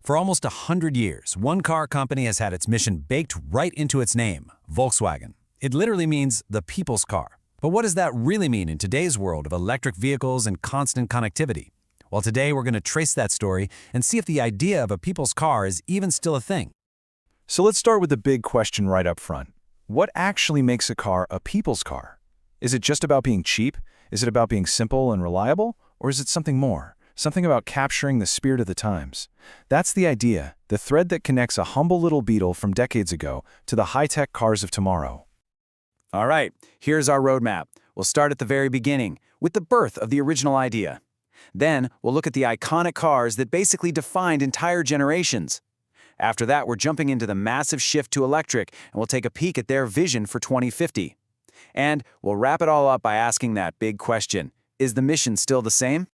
For almost 100 years, one car company has had its mission baked right into its name, Volkswagen. It literally means the people's car. But what does that really mean in today's world of electric vehicles and constant connectivity? Well, today we're going to trace that story and see if the idea of a people's car is even still a thing. So let's start with the big question right up front. What actually makes a car a people's car? Is it just about being cheap? Is it about being simple and reliable? Or is it something more? Something about capturing the spirit of the times? That's the idea, the thread that connects a humble little Beetle from decades ago to the high-tech cars of tomorrow. All right, here's our roadmap. We'll start at the very beginning, with the birth of the original idea. Then, we'll look at the iconic cars that basically defined entire generations. After that, we're jumping into the massive shift to electric, and we'll take a peek at their vision for 2050. And we'll wrap it all up by asking that big question: is the mission still the same?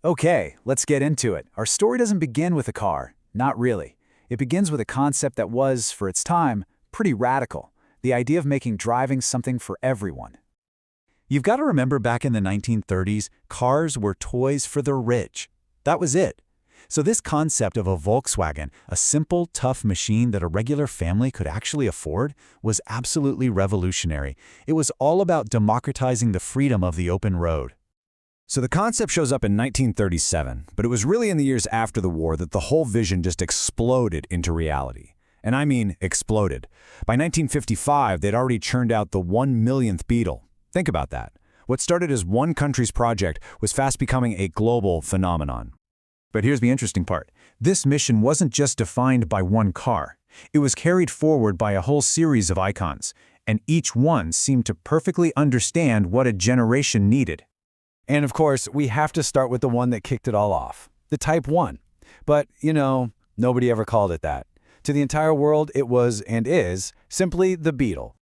Okay, let's get into it. Our story doesn't begin with a car. Not really. It begins with a concept that was, for its time, pretty radical. The idea of making driving something for everyone. You've got to remember back in the 1930s, cars were toys for the rich. That was it. So this concept of a Volkswagen, a simple, tough machine that a regular family could actually afford, was absolutely revolutionary. It was all about democratizing the freedom of the open road. So the concept shows up in 1937, but it was really in the years after the war that the whole vision just exploded into reality. And I mean exploded. By 1955, they'd already churned out the 1 millionth Beetle. Think about that. What started as one country's project was fast becoming a global phenomenon. But here's the interesting part. This mission wasn't just defined by one car. It was carried forward by a whole series of icons, and each one seemed to perfectly understand what a generation needed. And of course, we have to start with the one that kicked it all off, the Type 1. But, nobody ever called it that. To the entire world, it was and is simply the Beetle.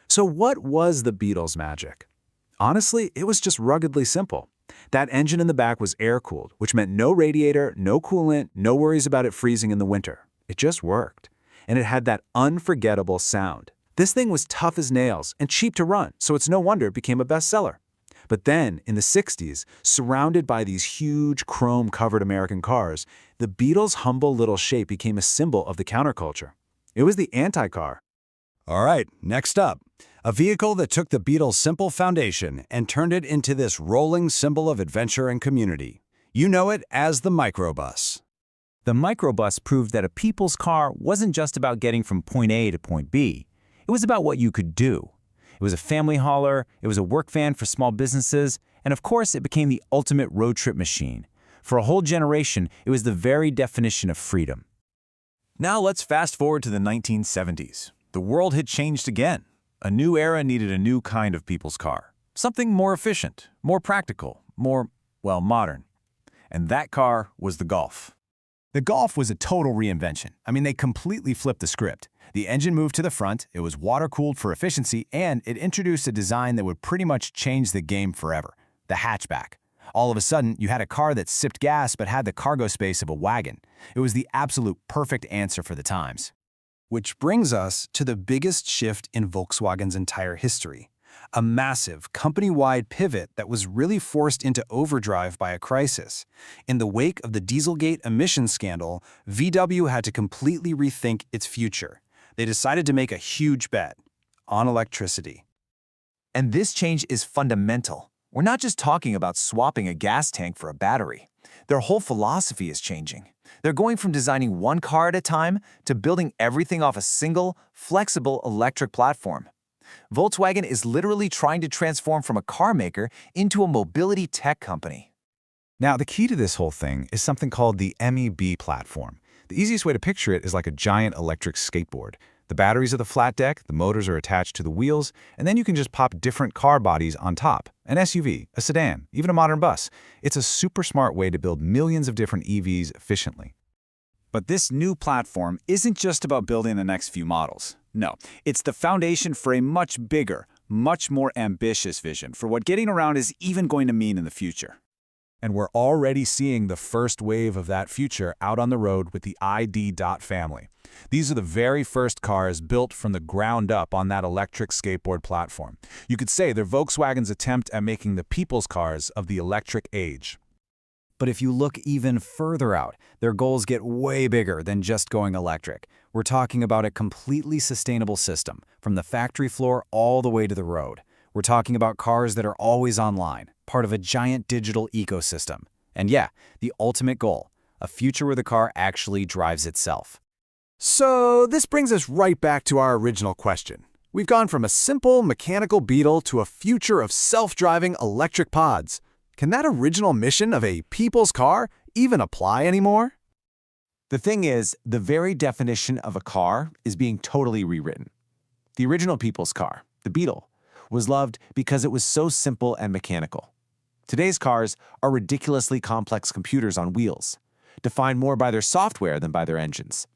So what was the Beetle's magic? Honestly, it was just ruggedly simple. That engine in the back was air-cooled, which meant no radiator, no coolant, no worries about it freezing in the winter. It just worked. And it had that unforgettable sound. This thing was tough as nails and cheap to run, so it's no wonder it became a bestseller. But then, in the 60s, surrounded by these huge chrome-covered American cars, the Beetle's humble little shape became a symbol of the counterculture. It was the anti-car. All right, next up, a vehicle that took the Beetle's simple foundation and turned it into this rolling symbol of adventure and community. You know it as the microbus. The microbus proved that a people's car wasn't just about getting from point A to point B. It was about what you could do. It was a family hauler, it was a work van for small businesses, and of course it became the ultimate road trip machine. For a whole generation, it was the very definition of freedom. Now let's fast forward to the 1970s. The world had changed again. A new era needed a new kind of people's car. Something more efficient, more practical, more, modern. And that car was the Golf. The Golf was a total reinvention. They completely flipped the script. The engine moved to the front, it was water-cooled for efficiency, and it introduced a design that would pretty much change the game forever: the hatchback. All of a sudden, you had a car that sipped gas but had the cargo space of a wagon. It was the absolute perfect answer for the times. Which brings us to the biggest shift in Volkswagen's entire history. A massive, company-wide pivot that was really forced into overdrive by a crisis. In the wake of the Dieselgate emissions scandal, VW had to completely rethink its future. They decided to make a huge bet on electricity. And this change is fundamental. We're not just talking about swapping a gas tank for a battery. Their whole philosophy is changing. They're going from designing one car at a time to building everything off a single, flexible electric platform. Volkswagen is literally trying to transform from a car maker into a mobility tech company. Now, the key to this whole thing is something called the MEB platform. The easiest way to picture it is like a giant electric skateboard. The batteries are the flat deck, the motors are attached to the wheels, and then you can just pop different car bodies on top. An SUV, a sedan, even a modern bus. It's a super smart way to build millions of different EVs efficiently. But this new platform isn't just about building the next few models. No, it's the foundation for a much bigger, much more ambitious vision for what getting around is even going to mean in the future. And we're already seeing the first wave of that future out on the road with the ID. family. These are the very first cars built from the ground up on that electric skateboard platform. You could say they're Volkswagen's attempt at making the people's cars of the electric age. But if you look even further out, their goals get way bigger than just going electric. We're talking about a completely sustainable system, from the factory floor all the way to the road. We're talking about cars that are always online, part of a giant digital ecosystem. And yeah, the ultimate goal, a future where the car actually drives itself. So this brings us right back to our original question. We've gone from a simple mechanical Beetle to a future of self-driving electric pods. Can that original mission of a people's car even apply anymore? The thing is, the very definition of a car is being totally rewritten. The original people's car, the Beetle, was loved because it was so simple and mechanical. Today's cars are ridiculously complex computers on wheels, defined more by their software than by their engines.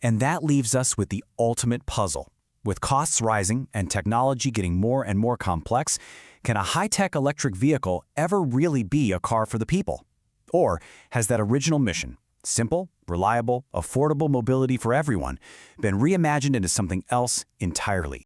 And that leaves us with the ultimate puzzle. With costs rising and technology getting more and more complex, can a high-tech electric vehicle ever really be a car for the people? Or has that original mission, simple, reliable, affordable mobility for everyone, been reimagined into something else entirely?